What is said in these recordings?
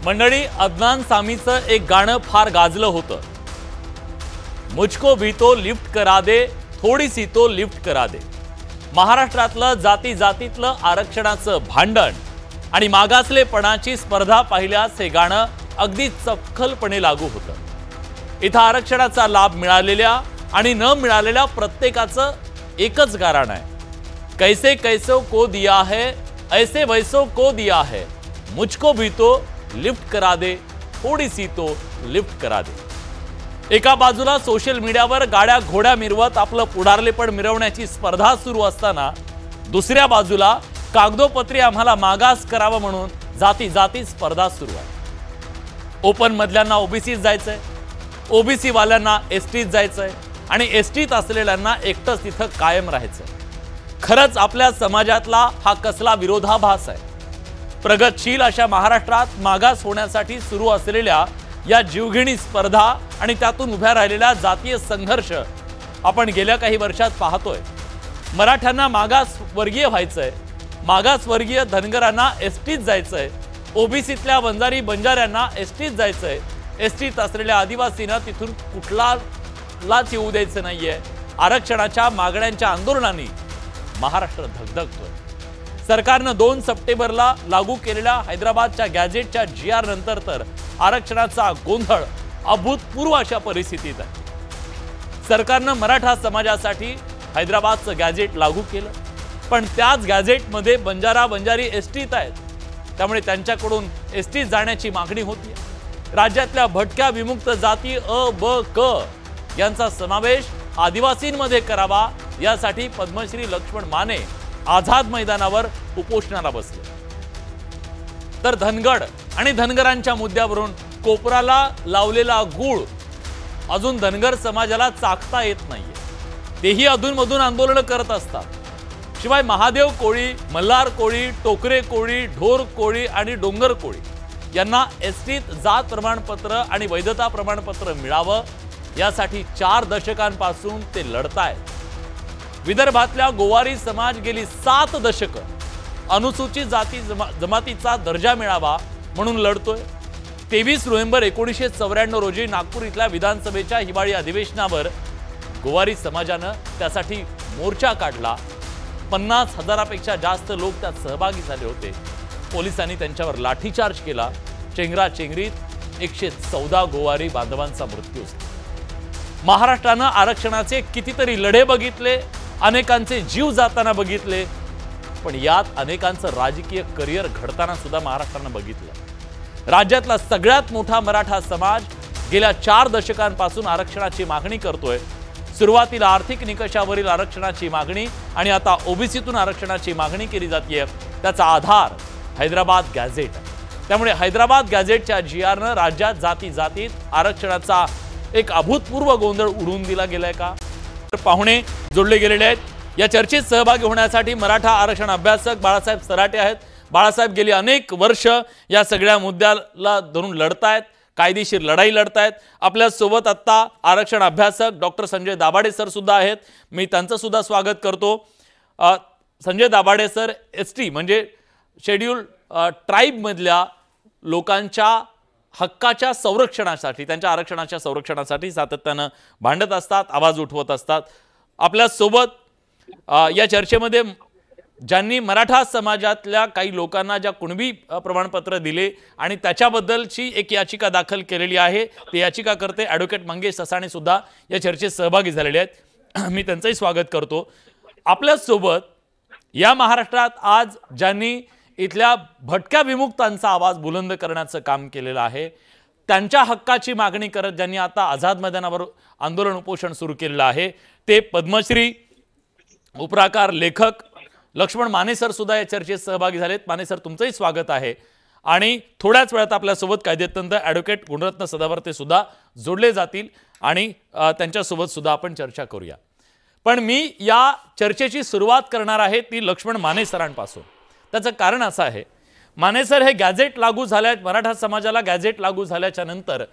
मंडळी, अदनान सामीचं एक गाणं फार गाजलं होतं। मुझको भी तो लिफ्ट करा दे, थोडी सी तो लिफ्ट करा दे। महाराष्ट्रातलं जाती जातीतलं आरक्षणाचं भांडण आणि मागासलेपणाची स्पर्धा पाहिल्यास हे गाणं अगदी चपखलपणे लागू होतं। इथं आरक्षणाचा लाभ मिळालेल्या आणि न मिळालेल्या प्रत्येकाचं एकच गाणं आहे, कैसे कैसो को दिया है, ऐसे वैसो को दिया है, मुझको भी तो लिफ्ट करा दे, थोडी सी तो लिफ्ट करा दे। एका बाजूला सोशल मीडियावर गाड्या घोड्या मिरवत आपलं पुढारलेपण मिरवण्याची स्पर्धा सुरू असताना दुसऱ्या बाजूला कागदोपत्री आम्हाला मागास करावं म्हणून जाती जाती स्पर्धा सुरू आहे। ओपन मधल्यांना ओबीसीत जायचंय, ओबीसी वाल्यांना एसटीत जायचंय आणि एसटीत असलेल्यांना एकटंच तिथं कायम राहायचंय। खरंच आपल्या समाजातला हा कसला विरोधाभास आहे। प्रगतशील अशा महाराष्ट्रात मागास होण्यासाठी सुरू असलेल्या या जीवघेणी स्पर्धा आणि त्यातून उभ्या राहिलेला जातीय संघर्ष आपण गेल्या काही वर्षात पाहतोय। मराठ्यांना मागास वर्गीय व्हायचंय, मागासवर्गीय धनगरांना एसटीत जायचंय, ओबीसीतल्या वंजारी बंजाऱ्यांना एसटीत जायचंय, एसटीत असलेल्या आदिवासींना तिथून कुठलाच येऊ द्यायचं नाहीये। आरक्षणाच्या मागण्यांच्या आंदोलनांनी महाराष्ट्र धगधगतोय। सरकारनं 2 सप्टेंबरला लागू केलेल्या हैदराबादच्या गॅजेटच्या GR नंतर तर आरक्षणाचा गोंधळ अभूतपूर्व अशा परिस्थितीत आहे। सरकारनं मराठा समाजासाठी हैदराबादचं गॅजेट लागू केलं, पण त्याच गॅजेटमध्ये बंजारा बंजारी एसटीत आहेत, त्यामुळे त्यांच्याकडून एसटीत जाण्याची मागणी होती। राज्यातल्या भटक्या विमुक्त जाती अ, ब, क यांचा समावेश आदिवासींमध्ये करावा यासाठी पद्मश्री लक्ष्मण माने आझाद मैदानावर उपोषणाला बसले। तर धनगड आणि धनगरांच्या मुद्द्यावरून कोपराला लावलेला गूळ अजून धनगर समाजाला चाखता येत नाहीये, तेही अधूनमधून आंदोलन करत असतात। शिवाय महादेव कोळी, मल्हार कोळी, टोकरे कोळी, ढोर कोळी आणि डोंगर कोळी यांना एसटीत जात प्रमाणपत्र आणि वैधता प्रमाणपत्र मिळावं यासाठी 4 दशकांपासून ते लढतायत। विदर्भातल्या गोवारी समाज गेली 7 दशकं अनुसूचित जाती जमातीचा दर्जा मिळावा म्हणून लढतोय। 23 नोव्हेंबर 1994 रोजी नागपूर इथल्या विधानसभेच्या हिवाळी अधिवेशनावर गोवारी समाजानं त्यासाठी मोर्चा काढला। 50,000पेक्षा जास्त लोक त्यात सहभागी झाले होते। पोलिसांनी त्यांच्यावर लाठीचार्ज केला। चेंगराचेंगरीत 114 गोवारी बांधवांचा मृत्यू झाला। महाराष्ट्रानं आरक्षणाचे कितीतरी लढे बघितले, अनेकांचे जीव जाताना बघितले, पण यात अनेकांचं राजकीय करिअर घडताना सुद्धा महाराष्ट्रानं बघितलं। राज्यातला सगळ्यात मोठा मराठा समाज गेल्या 4 दशकांपासून आरक्षणाची मागणी करतोय। सुरुवातीला आर्थिक निकषावरील आरक्षणाची मागणी आणि आता ओबीसीतून आरक्षणाची मागणी केली जाते। त्याचा आधार हैदराबाद गॅझेट आहे। त्यामुळे हैदराबाद गॅझेटच्या GRनं राज्यात जाती जातीत आरक्षणाचा एक अभूतपूर्व गोंधळ उडवून दिला गेलाय का? पाहुणे जोडले गेलेले आहेत। या चर्चेत सहभागी होण्यासाठी मराठा आरक्षण अभ्यासक बाळासाहेब सराटे आहेत। बाळासाहेब गेली अनेक वर्ष या सगळ्या मुद्द्याला धरून लढतायत, कायदेशीर लढाई लढतायत। आपल्या सोबत आता आरक्षण अभ्यासक डॉक्टर संजय दाभाडे सर सुद्धा आहेत, मी त्यांचं सुद्धा स्वागत करतो। संजय दाभाडे सर एसटी म्हणजे शेड्यूल ट्राइब मधल्या लोकांच्या हक्काच्या संरक्षणासाठी, त्यांच्या आरक्षणाच्या संरक्षणासाठी सातत्यानं भांडत असतात, आवाज उठवत असतात। आपल्या सोबत या चर्चेमध्ये ज्यांनी मराठा समाजातल्या काही लोकांना ज्या कुणबी प्रमाणपत्र दिले आणि त्याच्याबद्दलची एक याचिका दाखल केलेली आहे, ते याचिकाकर्ते ॲडव्होकेट मंगेश ससाणे सुद्धा या चर्चेत सहभागी झालेले आहेत, मी त्यांचंही स्वागत करतो। आपल्या सोबत या महाराष्ट्रात आज ज्यांनी इथल्या भटक्या विमुक्तांचा आवाज बुलंद करण्याचं काम केलेलं आहे, त्यांच्या हक्काची मागणी करत ज्यांनी आता आझाद मैदानावर आंदोलन उपोषण सुरू केलेलं आहे, ते पद्मश्री उपराकार लेखक लक्ष्मण माने सर सुद्धा या चर्चेत सहभागी झालेत। माने सर, तुमचंही स्वागत आहे। आणि थोड्याच वेळात आपल्यासोबत कायदेतंत्र ॲडव्होकेट गुणरत्न सदावर्ते सुद्धा जोडले जातील आणि त्यांच्यासोबत सुद्धा आपण चर्चा करूया। पण मी या चर्चेची सुरुवात करणार आहे ती लक्ष्मण माने सरांपासून। त्याचं कारण असं आहे, माने सर, हे गॅझेट लागू झाल्या, मराठा समाजाला गॅझेट लागू झाल्याच्या नंतर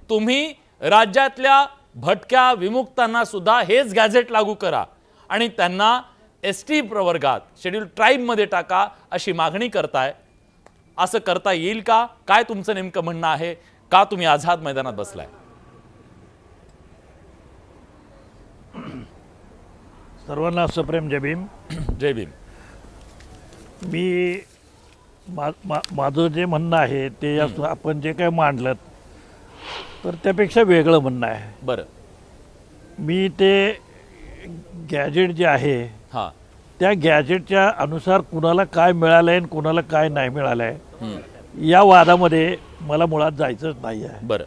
तुम्ही राज्यातल्या भटक्या विमुक्तांना सुद्धा हेच गॅझेट लागू करा आणि त्यांना एसटी प्रवर्गात शेड्यूल ट्राइब मध्ये टाका अशी मागणी करताय। असं करता येईल का? काय तुमचं नेमकं म्हणणं आहे? का तुम्ही आझाद मैदानात बसलाय? सर्वांना सप्रेम जय भीम. जय भीम. मी माझं जे म्हणणं आहे ते आपण जे काय मांडलं तर त्यापेक्षा वेगळं म्हणणं आहे. बरं. मी ते गॅजेट जे आहे हां त्या गॅजेटच्या अनुसार कुणाला काय मिळालं आहे आणि कुणाला काय नाही मिळालं आहे या वादामध्ये मला मुळात जायचंच नाही आहे. बरं.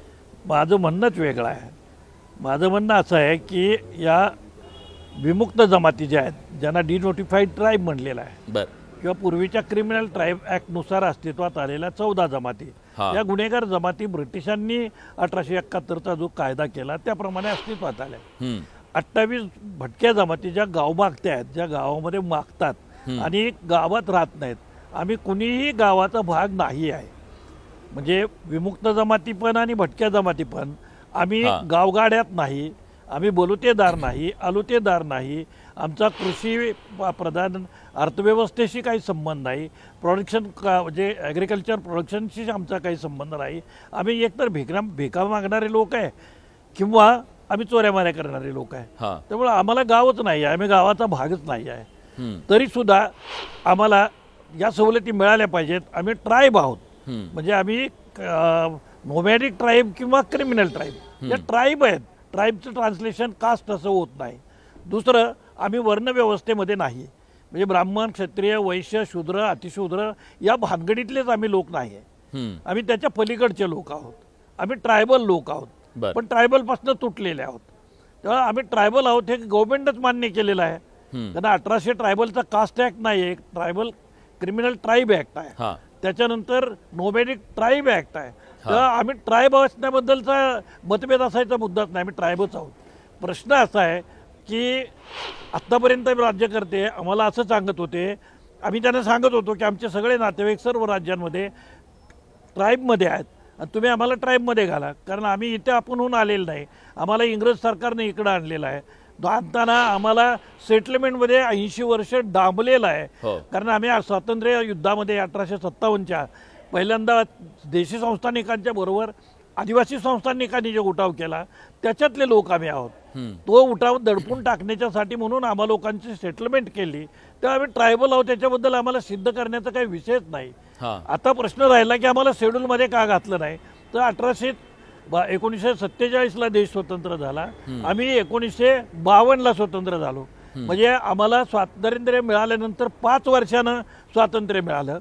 माझं म्हणणंच वेगळं आहे. माझं म्हणणं असं आहे की या विमुक्त जमाती ज्या आहेत ज्यांना डिनोटिफाईड ट्राईब म्हणलेलं आहे बरं, किंवा पूर्वीच्या क्रिमिनल ट्राईब ॲक्टनुसार अस्तित्वात आलेल्या 14 जमाती, या गुन्हेगार जमाती ब्रिटिशांनी 1871चा जो कायदा केला त्याप्रमाणे अस्तित्वात आल्या. 28 भटक्या जमाती ज्या गाव मागत्या आहेत, ज्या गावामध्ये मागतात आणि गावात राहत नाहीत. आम्ही कुणीही गावाचा भाग नाही आहे. म्हणजे विमुक्त जमाती पण आणि भटक्या जमाती पण आम्ही गावगाड्यात नाही, आम्ही बलुतेदार नाही, आलुतेदार नाही. आमचा कृषी प्रधान अर्थव्यवस्थेशी काही संबंध नाही. प्रोडक्शन म्हणजे ॲग्रिकल्चर प्रोडक्शनशी आमचा काही संबंध नाही. आम्ही एकतर भिका मागणारे लोक आहे किंवा आम्ही चोऱ्यामाऱ्या करणारे लोक आहे. त्यामुळे आम्हाला गावच नाही आहे, आम्ही गावाचा भागच नाही आहे. तरीसुद्धा आम्हाला या सवलती मिळाल्या पाहिजेत. आम्ही ट्राईब आहोत, म्हणजे आम्ही नोमॅडिक ट्राईब किंवा क्रिमिनल ट्राईब या ट्राईब आहेत. ट्राईबचं ट्रान्सलेशन कास्ट असं होत नाही. दुसरं, आम्ही वर्णव्यवस्थेमध्ये नाही, म्हणजे ब्राह्मण, क्षत्रिय, वैश्य, शूद्र, अतिशूद्र या भानगडीतलेच आम्ही लोक नाही आहे. आम्ही त्याच्या पलीकडचे लोक आहोत. आम्ही ट्रायबल लोक आहोत, पण ट्रायबलपासून तुटलेले आहोत. तेव्हा आम्ही ट्रायबल आहोत हे गव्हर्नमेंटच मान्य केलेलं आहे. त्यांना 1800 ट्रायबलचा कास्ट ॲक्ट नाही आहे, ट्रायबल क्रिमिनल ट्राईब ॲक्ट आहे. त्याच्यानंतर नोमॅडिक ट्राईब ॲक्ट आहे. तेव्हा आम्ही ट्राईब असण्याबद्दलचा मतभेद असायचा मुद्दाच नाही, आम्ही ट्राईबच आहोत. प्रश्न असा आहे की आत्तापर्यंत राज्यकर्ते आम्हाला असं सांगत होते, आम्ही त्यांना सांगत होतो की आमचे सगळे नातेवाईक सर्व राज्यांमध्ये ट्राईबमध्ये आहेत आणि तुम्ही आम्हाला ट्राईबमध्ये घाला, कारण आम्ही इथे आपणहून आलेलं नाही. आम्हाला इंग्रज सरकारने इकडं आणलेलं आहे. आणताना आम्हाला सेटलमेंटमध्ये 80 वर्ष डांबलेलं आहे. कारण आम्ही स्वातंत्र्य युद्धामध्ये 1857च्या पहिल्यांदा देशी संस्थानिकांच्या बरोबर आदिवासी संस्थानिकांनी जो उठाव केला त्याच्यातले लोक आम्ही आहोत. तो उठाव दडपून टाकण्याच्यासाठी म्हणून आम्हा लोकांची सेटलमेंट केली. तेव्हा आम्ही ट्रायबल आहोत, त्याच्याबद्दल आम्हाला सिद्ध करण्याचा काही विषयच नाही. आता प्रश्न राहिला की आम्हाला शेड्यूलमध्ये का घातलं नाही. तर 1947ला देश स्वतंत्र झाला, आम्ही 1952ला स्वतंत्र झालो. म्हणजे आम्हाला स्वातंत्र्य मिळाल्यानंतर 5 वर्षानं स्वातंत्र्य मिळालं.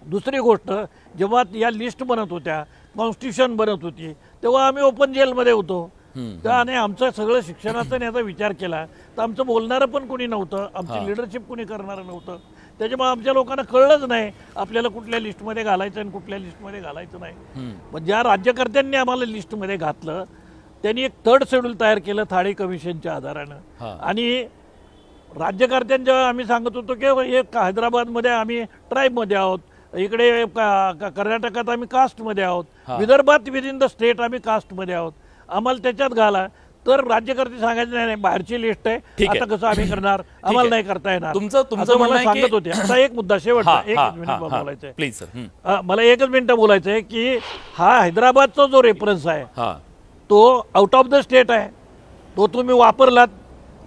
दुसरी गोष्ट, जेव्हा या लिस्ट बनत होत्या, कॉन्स्टिट्यूशन बनत होती, तेव्हा आम्ही ओपन जेलमध्ये होतो. त्याने आमचं सगळं शिक्षणाचा याचा विचार केला तर आमचं बोलणारं पण कोणी नव्हतं, आमची लिडरशिप कोणी करणारं नव्हतं. त्याच्यामुळे आमच्या लोकांना कळलंच नाही आपल्याला कुठल्या लिस्टमध्ये घालायचं आणि कुठल्या लिस्टमध्ये घालायचं नाही. मग ज्या राज्यकर्त्यांनी आम्हाला लिस्टमध्ये घातलं त्यांनी एक 3rd शेड्यूल तयार केलं थाळी कमिशनच्या आधारानं. आणि राज्यकर्त्यांच्या आम्ही सांगत होतो की एक हैदराबादमध्ये आम्ही ट्राईबमध्ये आहोत, इकडे कर्नाटकात आम्ही कास्टमध्ये आहोत, विदर्भात विदिन द स्टेट आम्ही कास्टमध्ये आहोत, आम्हाला त्याच्यात घाला. तर राज्यकर्ते सांगायचे नाही बाहेरची लिस्ट आहे, आता कसं आम्ही करणार, आम्हाला नाही करता येणार. तुमचं मला सांगत होते. आता एक मुद्दा शेवटचा, एकच मिनिट बोलायचं आहे प्लीज सर, मला एकच मिनिट बोलायचं आहे की हा हैदराबादचा जो रेफरन्स आहे तो आउट ऑफ द स्टेट आहे. तो तुम्ही वापरलात,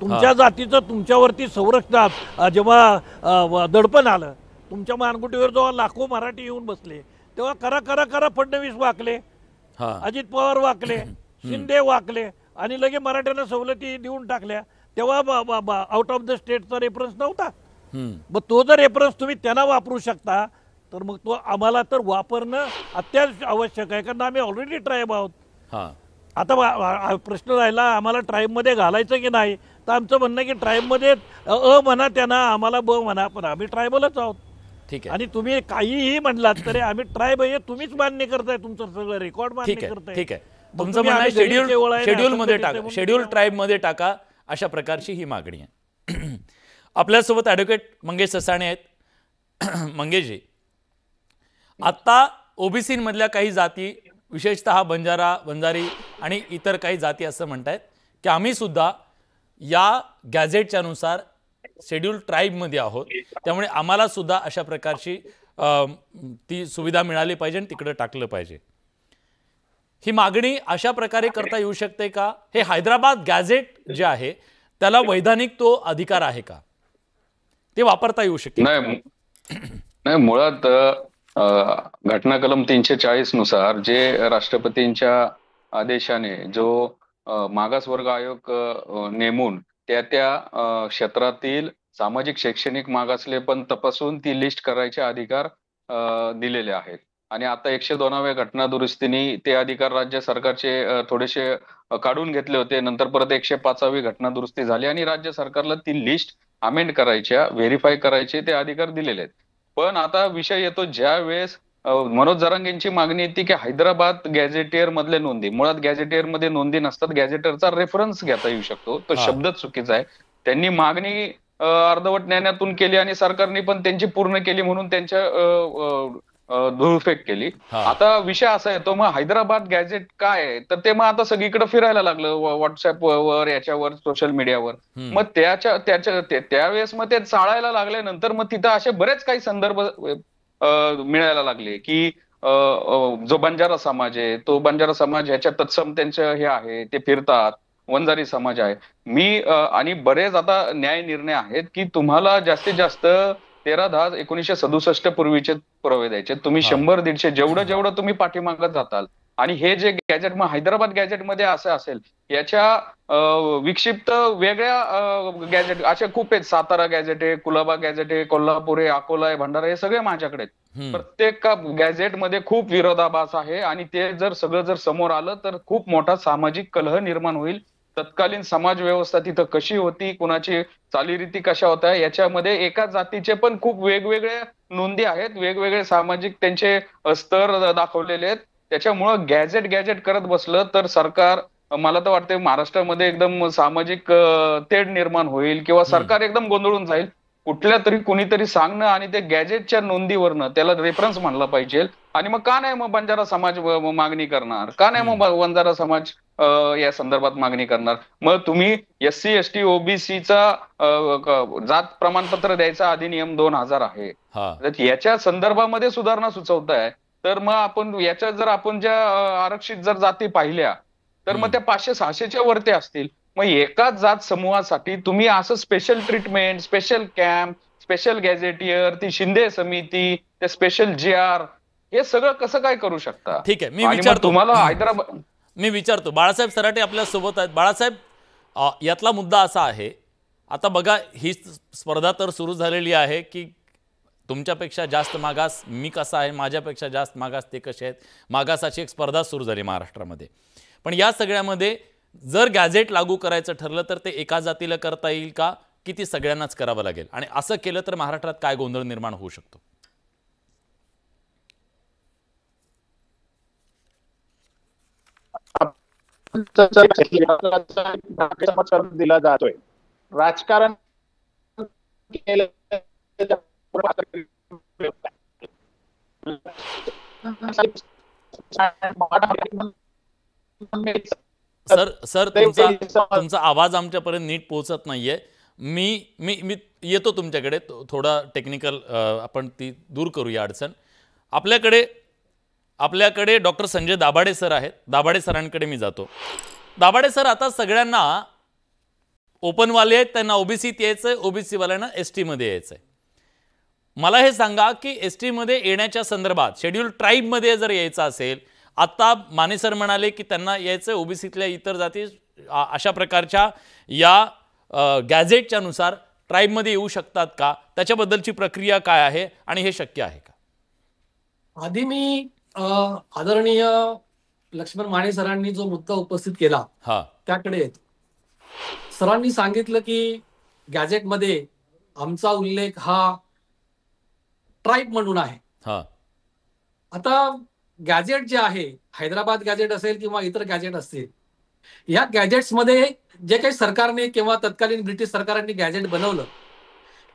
तुमच्या जातीचं तुमच्यावरती संरक्षण जेव्हा दडपण आलं, तुमच्या मानगुटीवर जेव्हा लाखो मराठी येऊन बसले, तेव्हा करा करा करा फडणवीस वाकले, अजित पवार वाकले, शिंदे वाकले आणि लगे मराठ्यांना सवलती देऊन टाकल्या. तेव्हा आउट ऑफ द स्टेटचा रेफरन्स नव्हता. मग तो जर रेफरन्स तुम्ही त्यांना वापरू शकता तर मग तो आम्हाला तर वापरणं अत्यावश्यक आहे, कारण आम्ही ऑलरेडी ट्राईब आहोत. आता प्रश्न राहिला आम्हाला ट्राईबमध्ये घालायचं की नाही, तर आमचं म्हणणं की ट्राईबमध्ये म्हणा त्यांना, आम्हाला म्हणा, पण आम्ही ट्रायबलच आहोत. ठीक आहे. आणि तुम्ही काहीही म्हणलात तरी आम्ही ट्राईब आहे तुम्हीच मान्य करताय, तुमचं सगळं रेकॉर्ड मान्य करताय. ठीक आहे, तुमचं म्हणणं आहे शेड्यूलमध्ये टाका, शेड्यूल ट्राईबमध्ये टाका, अशा प्रकारची ही मागणी आहे. आपल्यासोबत ॲडव्होकेट मंगेश ससाणे आहेत. मंगेशजी, आता ओबीसीमधल्या काही जाती, विशेषतः बंजारी आणि इतर काही जाती असं म्हणतायत की आम्ही सुद्धा या गॅझेटच्या नुसार शेड्यूल ट्राईबमध्ये आहोत, त्यामुळे आम्हाला सुद्धा अशा प्रकारची ती सुविधा मिळाली पाहिजे आणि तिकडे टाकलं पाहिजे. ही मागणी अशा प्रकारे करता येऊ शकते का? हे हैदराबाद गॅझेट जे आहे त्याला वैधानिक तो अधिकार आहे का? ते वापरता येऊ शकते? नाही, मुळात घटना कलम 340 नुसार जे राष्ट्रपतींच्या आदेशाने जो मागासवर्ग आयोग नेमून त्या क्षेत्रातील सामाजिक शैक्षणिक मागासले पण तपासून ती लिस्ट करायचे अधिकार दिलेले आहेत. आणि आता 102व्या घटना दुरुस्तीने ते अधिकार राज्य सरकारचे थोडेसे काढून घेतले होते. नंतर परत 105वी घटना दुरुस्ती झाली आणि राज्य सरकारला ती लिस्ट अमेंड करायच्या, व्हेरीफाय करायचे ते अधिकार दिलेले आहेत. पण आता विषय येतो ज्या वेळेस मनोज जरांगेंची मागणी येते की हैदराबाद गॅझेटियर मधले नोंदी, मुळात गॅझेटियर मध्ये नोंदी नसतात, गॅझेटरचा रेफरन्स घेता येऊ शकतो, तो शब्दच चुकीचा आहे. त्यांनी मागणी अर्धवट न्यायालयातून केली आणि सरकारने पण त्यांची पूर्ण केली म्हणून त्यांच्या धुळफेक केली. आता विषय असा येतो मग हैदराबाद गॅझेट काय आहे, तर ते मग आता सगळीकडे फिरायला लागलं व्हॉट्सअपवर, याच्यावर, सोशल मीडियावर. मग त्यावेळेस मग ते चाळायला लागल्यानंतर मग तिथं असे बरेच काही संदर्भ मिळायला लागले की जो बंजारा समाज आहे तो बंजारा समाज ह्याच्या तत्सम त्यांचं हे आहे, ते फिरतात, वंजारी समाज आहे. मी आणि बरेच आता न्याय निर्णय आहेत की तुम्हाला जास्तीत जास्त 13/10/1967 पूर्वीचे पुरावे द्यायचे. तुम्ही 100-150 जेवढं तुम्ही पाठीमागत जाताल. आणि हे जे गॅजेट मग हैदराबाद गॅजेटमध्ये असं असेल, याच्या विक्षिप्त वेगळ्या गॅजेट असे खूप आहेत. सातारा गॅजेट आहे, कुलाबा गॅजेट आहे, कोल्हापूर आहे, अकोला आहे, भंडारा, हे सगळे माझ्याकडे आहेत. प्रत्येक गॅजेटमध्ये खूप विरोधाभास आहे आणि ते जर सगळं जर समोर आलं तर खूप मोठा सामाजिक कलह निर्माण होईल. तत्कालीन समाज व्यवस्था तिथं कशी होती, कुणाची चालीरीती कशा होत्या, याच्यामध्ये एका जातीचे पण खूप वेगवेगळे नोंदी आहेत, वेगवेगळे सामाजिक त्यांचे स्तर दाखवलेले आहेत. त्याच्यामुळं गॅजेट करत बसलं तर सरकार, मला तर वाटतं महाराष्ट्रामध्ये एकदम सामाजिक तेढ निर्माण होईल किंवा सरकार एकदम गोंधळून जाईल. कुठल्या तरी कोणीतरी सांगणं आणि ते गॅजेटच्या नोंदीवरनं त्याला रेफरन्स म्हणला पाहिजे. आणि मग का नाही मग बंजारा समाज मागणी करणार, का नाही मग वंजारा समाज या संदर्भात मागणी करणार? मग तुम्ही SC ST OBCचा जात प्रमाणपत्र द्यायचा अधिनियम 2000 आहे, याच्या संदर्भामध्ये सुधारणा सुचवताय. तर मग आपण याच्या जर आपण ज्या आरक्षित जर जाती पाहिल्या तर मग त्या 500-600च्या वरती असतील. मग एकाच जात समूहासाठी तुम्ही असं special treatment, special camp, special gazetteer, ती शिंदे समिती, ते स्पेशल GR, हे सगळं कसं काय करू शकता? ठीक आहे, मी विचारतो तुम्हाला हैदराबाद, मी विचारतो. बाळासाहेब सराटे आपल्या सोबत आहेत. बाळासाहेब, यातला मुद्दा असा आहे, आता बघा ही स्पर्धा तर सुरू झालेली आहे की तुमच्यापेक्षा जास्त मागास मी कसा आहे, माझ्यापेक्षा जास्त मागास ते कसे आहेत, मागासाची एक स्पर्धा सुरू झाली महाराष्ट्रामध्ये. पण या सगळ्यामध्ये जर गॅझेट लागू करायचं ठरलं तर ते एका जातीला करता येईल का, की ती सगळ्यांनाच करावं लागेल? आणि असं केलं तर महाराष्ट्रात काय गोंधळ निर्माण होऊ शकतो? दिला जातोय राजकारण सर तुमचा आवाज आमच्यापर्यंत नीट पोहोचत नाहीये. मी येतो तुमच्याकडे, थोडा टेक्निकल आपण ती दूर करूया अडचण. आपल्याकडे डॉक्टर संजय दाभाडे सर आहेत. दाभाडे सरांकडे मी जातो. दाभाडे सर, आता सगळ्यांना ओपनवाले आहेत त्यांना OBCत यायचंय, OBC वाल्यांना ST मध्ये यायचंय. मला हे सांगा की ST मध्ये येण्याच्या संदर्भात शेड्यूल ट्राईब मध्ये जर यायचं असेल, आता माने सर म्हणाले की त्यांना यायचं OBCतल्या इतर जाती अशा प्रकारच्या या गॅझेटच्या नुसार ट्राईबमध्ये येऊ शकतात का? त्याच्याबद्दलची प्रक्रिया काय आहे आणि हे शक्य आहे का? आधी मी आदरणीय लक्ष्मण माने सरांनी जो मुद्दा उपस्थित केला त्याकडे येतो. सरांनी सांगितलं की गॅझेटमध्ये आमचा उल्लेख हा ट्राईब म्हणून आहे. आता गॅझेट जे आहे, हैदराबाद गॅझेट असेल किंवा इतर गॅझेट असतील, या गॅझेट्समध्ये जे काही सरकारने किंवा तत्कालीन ब्रिटिश सरकारांनी गॅझेट बनवलं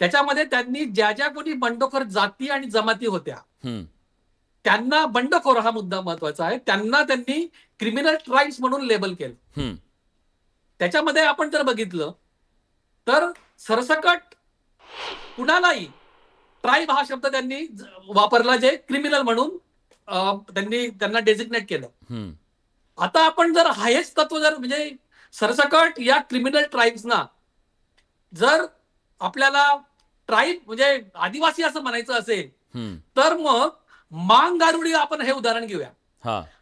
त्याच्यामध्ये त्यांनी ज्या ज्या कोणी बंडखोर जाती आणि जमाती होत्या त्यांना, बंडखोर हा मुद्दा महत्वाचा आहे, त्यांना त्यांनी क्रिमिनल ट्राईब्स म्हणून लेबल केलं. त्याच्यामध्ये आपण जर बघितलं तर सरसकट कुणालाही ट्राईब हा शब्द त्यांनी वापरला, जे क्रिमिनल म्हणून त्यांना डेझिग्नेट केलं. आता आपण जर हायेस्ट तत्व जर म्हणजे सरसकट या क्रिमिनल ट्राईब्सना जर आपल्याला ट्राईब म्हणजे आदिवासी असं म्हणायचं असेल तर मग मांग गारुडी आपण हे उदाहरण घेऊया.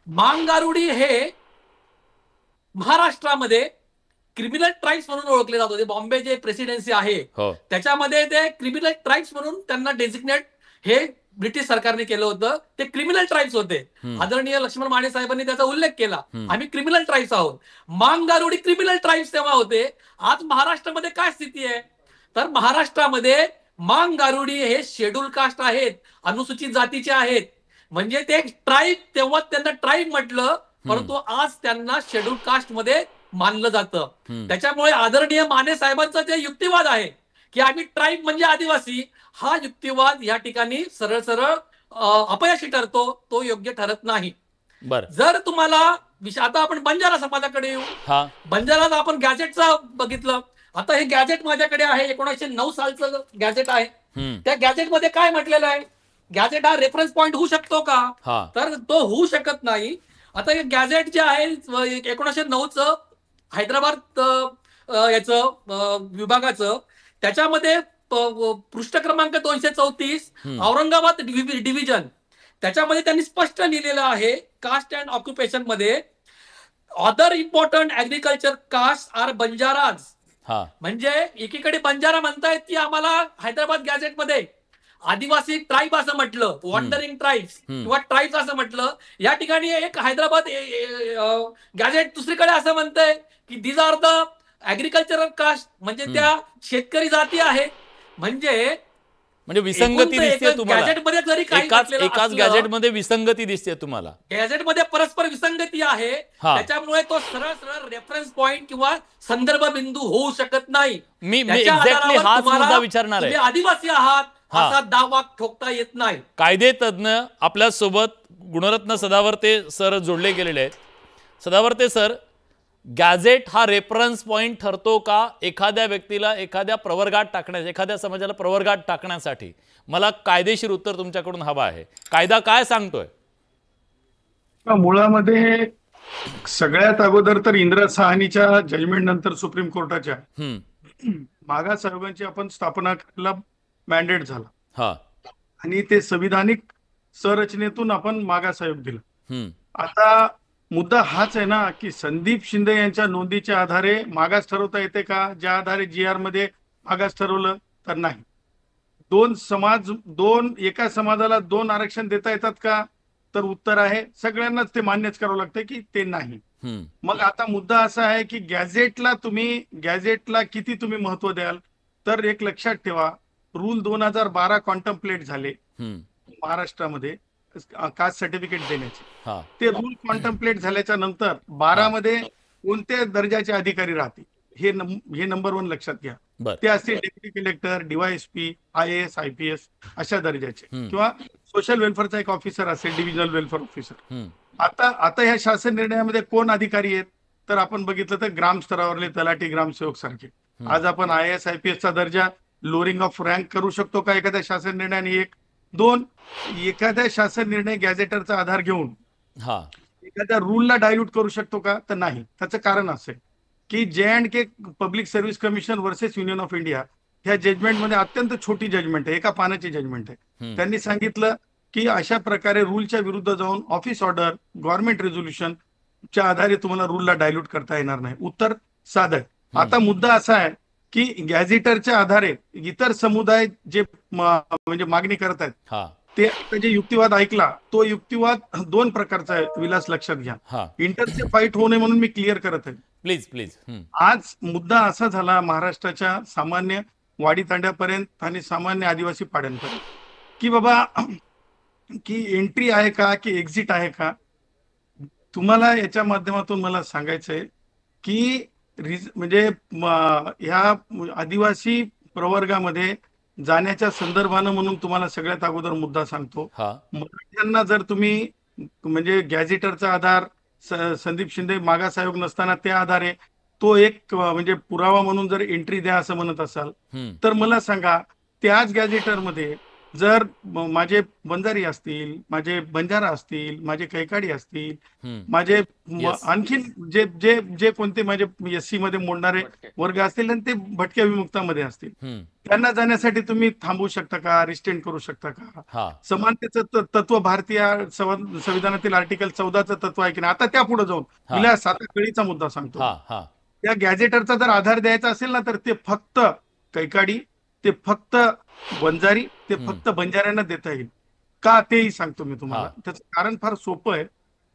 मांग गारुडी हे महाराष्ट्रामध्ये क्रिमिनल ट्राईब्स म्हणून ओळखले जात होते. बॉम्बे जे प्रेसिडेन्सी आहे त्याच्यामध्ये ते क्रिमिनल ट्राईब्स म्हणून त्यांना डेझिग्नेट हे ब्रिटिश सरकारने केलं होतं. ते क्रिमिनल ट्राईब्स होते. आदरणीय लक्ष्मण माने साहेबांनी त्याचा उल्लेख केला, आम्ही क्रिमिनल ट्राईब्स आहोत. मांग गारुडी क्रिमिनल ट्राईब्स तेव्हा होते. आज महाराष्ट्रामध्ये काय स्थिती आहे तर महाराष्ट्रामध्ये मांग गारुडी हे शेड्यूल कास्ट आहेत, अनुसूचित जातीचे आहेत. म्हणजे ते ट्राईब, तेव्हा त्यांना ट्राईब म्हटलं, परंतु आज त्यांना शेड्यूल कास्ट मध्ये मानलं जातं. त्याच्यामुळे आदरणीय माने साहेबांचा जे युक्तिवाद आहे की आम्ही ट्राईब म्हणजे आदिवासी, हा युक्तिवाद या ठिकाणी सरळ सरळ अपयशी ठरतो, तो योग्य ठरत नाही. जर तुम्हाला आता आपण बंजारा समाजाकडे येऊ. बंजारात आपण गॅजेटचं बघितलं. आता हे गॅजेट माझ्याकडे आहे, 1909 सालचं गॅजेट आहे. त्या गॅजेटमध्ये काय म्हटलेलं आहे, गॅजेट हा रेफरन्स पॉइंट होऊ शकतो का तर तो होऊ शकत नाही. आता हे गॅजेट जे आहे 1909चं हैदराबाद याचं विभागाचं, त्याच्यामध्ये पृष्ठ क्रमांक 234 औरंगाबाद डिव्हिजन, त्याच्यामध्ये त्यांनी स्पष्ट लिहिलेलं आहे कास्ट अँड ऑक्युपेशन मध्ये other important agriculture caste are Banjaras. म्हणजे एकीकडे बंजारा म्हणतायत की आम्हाला हैदराबाद गॅजेटमध्ये आदिवासी ट्राईब असं म्हटलं, वॉन्डरिंग ट्राईब्स किंवा ट्राईब्स असं म्हटलं. या ठिकाणी एक हैदराबाद गॅजेट दुसरीकडे असं म्हणतंय की these are the agricultural caste, म्हणजे त्या शेतकरी जाती आहेत. म्हणजे विसंगती दिसते तुम्हाला गॅजेटमध्ये जरी एकाच गॅजेटमध्ये विसंगती दिसते तुम्हाला. गॅजेटमध्ये परस्पर विसंगती आहे, त्याच्यामुळे तो सरळ सरळ रेफरन्स पॉइंट किंवा संदर्भ बिंदू होऊ शकत नाही. मी एक्झॅक्टली हाच मुद्दा विचारणार आहे. आदिवासी आहात असा दावा ठोकता येत नाही. कायदे तज्ञ आपल्या सोबत गुणरत्न सदावर्ते सर जोडले गेलेले आहेत. सदावर्ते सर, गॅजेट हा रेफरन्स पॉइंट ठरतो का एखाद्या व्यक्तीला एखाद्या प्रवर्गात टाकण्यास, एखाद्या समाजाला प्रवर्गात टाकण्यासाठी? मला कायदेशीर उत्तर तुमच्याकडून हवा आहे. कायदा काय सांगतोय? मुळामध्ये सगळ्यात अगोदर तर इंदिरा साहनीच्या जजमेंट नंतर सुप्रीम कोर्टाच्या मागास आयोगाची आपण स्थापना करायला मॅन्डेट झाला आणि ते संविधानिक संरचनेतून आपण मागास आयोग दिला. आता मुद्दा हाच आहे ना की संदीप शिंदे यांच्या नोंदीच्या आधारे मागास ठरवता येते का? ज्या आधारे GR मध्ये मागास ठरवलं तर नाही. एका समाजाला 2 आरक्षण देता येतात का? तर उत्तर आहे सगळ्यांनाच ते मान्यच करावं लागतं की ते नाही. मग आता मुद्दा असा आहे की गॅजेटला किती तुम्ही महत्व द्याल? तर एक लक्षात ठेवा, रूल 2012 कॉन्टम्प्लेट झाले महाराष्ट्रामध्ये कास्ट सर्टिफिकेट देण्याचे. ते रूल कॉन्टम्प्लेट झाल्याच्या नंतर 12 मध्ये कोणत्या दर्जाचे अधिकारी राहतील हे नंबर 1 लक्षात घ्या. ते असतील deputy collector, DYSP, IAS, IPS अशा दर्जाचे, किंवा सोशल वेलफेअरचा एक ऑफिसर असेल, डिव्हिजनल वेलफेअर ऑफिसर. आता ह्या शासन निर्णयामध्ये कोण अधिकारी आहेत तर आपण बघितलं तर ग्राम स्तरावरले तलाठी, ग्रामसेवक सारखे. आज आपण IAS, IPS चा दर्जा लोअरिंग ऑफ रँक करू शकतो का एखाद्या शासन निर्णयाने? 1, 2 एखाद्या शासन निर्णय गॅझेटरचा आधार घेऊन एखाद्या रूलला डायल्यूट करू शकतो का? तर नाही. त्याचं कारण असं आहे की J&K public service commission versus union of India ह्या जजमेंटमध्ये अत्यंत छोटी जजमेंट आहे, एका पानाची जजमेंट आहे. त्यांनी सांगितलं की अशा प्रकारे रूलच्या विरुद्ध जाऊन ऑफिस ऑर्डर, गव्हर्नमेंट रेझोल्युशनच्या आधारे तुम्हाला रूलला डायल्यूट करता येणार नाही. उत्तर साधं आहे. आता मुद्दा असा आहे की गॅझेटरच्या आधारे इतर समुदाय जे म्हणजे मागणी करत आहेत ते जे युक्तिवाद ऐकला, तो युक्तिवाद 2 प्रकारचा आहे. विलास लक्षात घ्या, इंटरचे फाईट होऊ नये म्हणून मी क्लिअर करत आहे. प्लीज. आज मुद्दा असा झाला महाराष्ट्राच्या सामान्य वाडी तांड्यापर्यंत आणि सामान्य आदिवासी पाड्यांपर्यंत की बाबा की एंट्री आहे का की एक्झिट आहे का? तुम्हाला याच्या माध्यमातून मला सांगायचंय की म्हणजे ह्या आदिवासी प्रवर्गामध्ये जाण्याच्या संदर्भानं म्हणून तुम्हाला सगळ्यात अगोदर मुद्दा सांगतो. मराठ्यांना जर तुम्ही म्हणजे गॅझेटरचा आधार संदीप शिंदे मागास आयोग नसताना त्या आधारे तो एक म्हणजे पुरावा म्हणून जर एंट्री द्या असं म्हणत असाल तर मला सांगा, त्याच गॅझेटरमध्ये जर माझे बंजारी असतील, माझे बंजारा असतील, माझे कैकाडी असतील, माझे आणखीन जे जे जे कोणते माझे एससी मध्ये मोडणारे वर्ग असतील आणि ते भटक्या विमुक्तामध्ये असतील, त्यांना जाण्यासाठी तुम्ही थांबवू शकता का, रिस्ट्रेन करू शकता का? समानतेचं तत्व भारतीय संविधानातील आर्टिकल 14चं तत्व आहे की नाही? आता त्या पुढे जाऊन विलास आता कळीचा मुद्दा सांगतो. त्या गॅझेटरचा जर आधार द्यायचा असेल ना, तर ते फक्त कैकाडी, ते फक्त बंजारी, ते फक्त बंजाऱ्यांना देता येईल का, तेही सांगतो मी तुम्हाला. त्याचं कारण फार सोपं आहे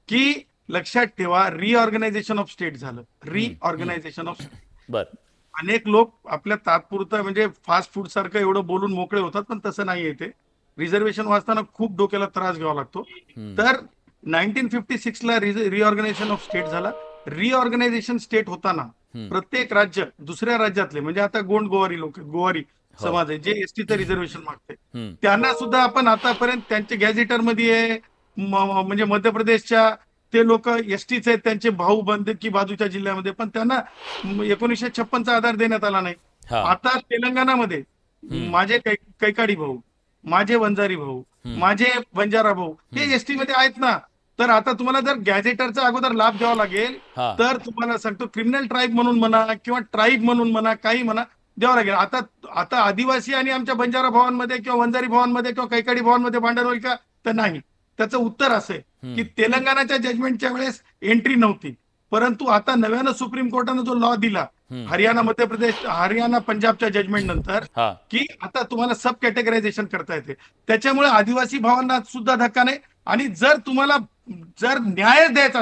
की लक्षात ठेवा, रिऑर्गनायझेशन ऑफ स्टेट झालं, रिऑर्गनायझेशन ऑफ स्टेट. अनेक लोक आपल्या तात्पुरतं म्हणजे फास्ट फूड सारखं एवढं बोलून मोकळे होतात, पण तसं नाहीये. ते रिझर्वेशन वाचताना खूप डोक्याला त्रास घ्यावा लागतो. तर 1956 ला रिऑर्गनायझेशन ऑफ स्टेट झाला. रिऑर्गनायझेशन स्टेट होताना प्रत्येक राज्य दुसऱ्या राज्यातले, म्हणजे आता गोंड गोवारी लोक, गोवारी समाज आहे जे एसटीचं रिझर्वेशन मागते, त्यांना सुद्धा आपण आतापर्यंत त्यांचे गॅझेटर मध्ये म्हणजे मध्य प्रदेशच्या ते लोक एसटीचे आहेत, त्यांचे भाऊ बंद की बाजूच्या जिल्ह्यामध्ये, पण त्यांना 1956चा आधार देण्यात आला नाही. आता तेलंगणामध्ये माझे कैकाडी भाऊ, माझे वंजारी भाऊ, माझे बंजारा भाऊ हे एसटी मध्ये आहेत ना. तर आता तुम्हाला जर गॅझेटरचा अगोदर लाभ द्यावा लागेल, तर तुम्हाला सांगतो क्रिमिनल ट्राईब म्हणून म्हणा किंवा ट्राईब म्हणून म्हणा, काही म्हणा, द्यावं लागेल. आता आदिवासी आणि आमच्या बंजारा भावांमध्ये किंवा वंजारी भावांमध्ये किंवा कैकाडी भावांमध्ये भांडण होईल का? तर नाही. त्याचं उत्तर असं आहे की तेलंगणाच्या जजमेंटच्या वेळेस एंट्री नव्हती, परंतु आता नव्यानं सुप्रीम कोर्टानं जो लॉ दिला हरियाणा, मध्य प्रदेश, हरियाणा, पंजाबच्या जजमेंट नंतर, की आता तुम्हाला सब कॅटेगरायझेशन करता येते, त्याच्यामुळे आदिवासी भावांना सुद्धा धक्का नाही. आणि जर तुम्हाला जर न्याय द्यायचा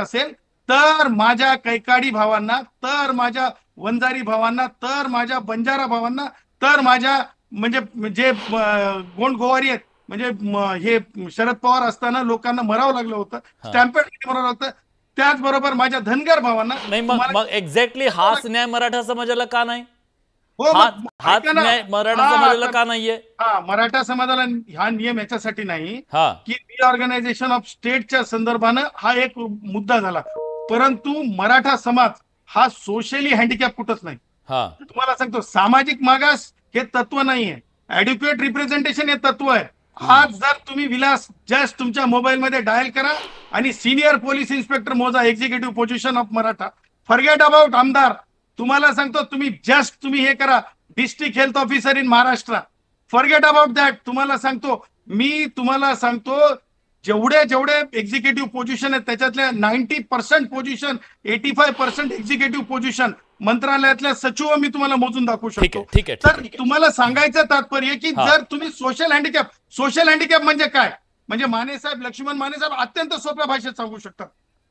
असेल तर माझ्या कैकाडी भावांना, तर माझ्या वंजारी भावांना, तर माझ्या बंजारा भावांना, तर माझ्या म्हणजे जे गोंड गोवारी आहेत, म्हणजे हे शरद पवार असताना लोकांना मरावं लागलं होतं, स्टॅम्पेड मरावं लागतं, त्याचबरोबर माझ्या धनगर भावांना. नाही, मग एक्झॅक्टली हाच न्याय मराठा समाजाला का नाही? हाच न्याय मराठा समाजाला का नाहीये? मराठा समाजाला हा नियम याच्यासाठी नाही की रिऑर्गनायझेशन ऑफ स्टेटच्या संदर्भानं हा एक मुद्दा झाला, परंतु मराठा समाज हा सोशली हँडिकॅप कुठंच नाही. तुम्हाला सांगतो, सामाजिक मागास हे तत्व नाहीये, ऍड्युकेट रिप्रेझेंटेशन हे तत्व आहे. आज जर तुम्ही विलास जस्ट तुमच्या मोबाईल मध्ये डायल करा आणि सिनियर पोलीस इन्स्पेक्टर मोजा, executive position of Maratha, forget about आमदार. तुम्हाला सांगतो, तुम्ही हे करा, district health officer in Maharashtra, forget about that. तुम्हाला सांगतो जेवढे एक्झिक्युटिव्ह पोझिशन आहेत त्याच्यातल्या 90% पोझिशन, 85% एक्झिक्युटिव्ह पोझिशन मंत्रालयातल्या सचिव मी तुम्हाला मोजून दाखवू शकतो. तर तुम्हाला सांगायचं तात्पर्य की जर तुम्ही सोशल हँडिकॅप म्हणजे काय, म्हणजे मानेसाहेब, लक्ष्मण मानेसाहेब अत्यंत सोप्या भाषेत सांगू शकतात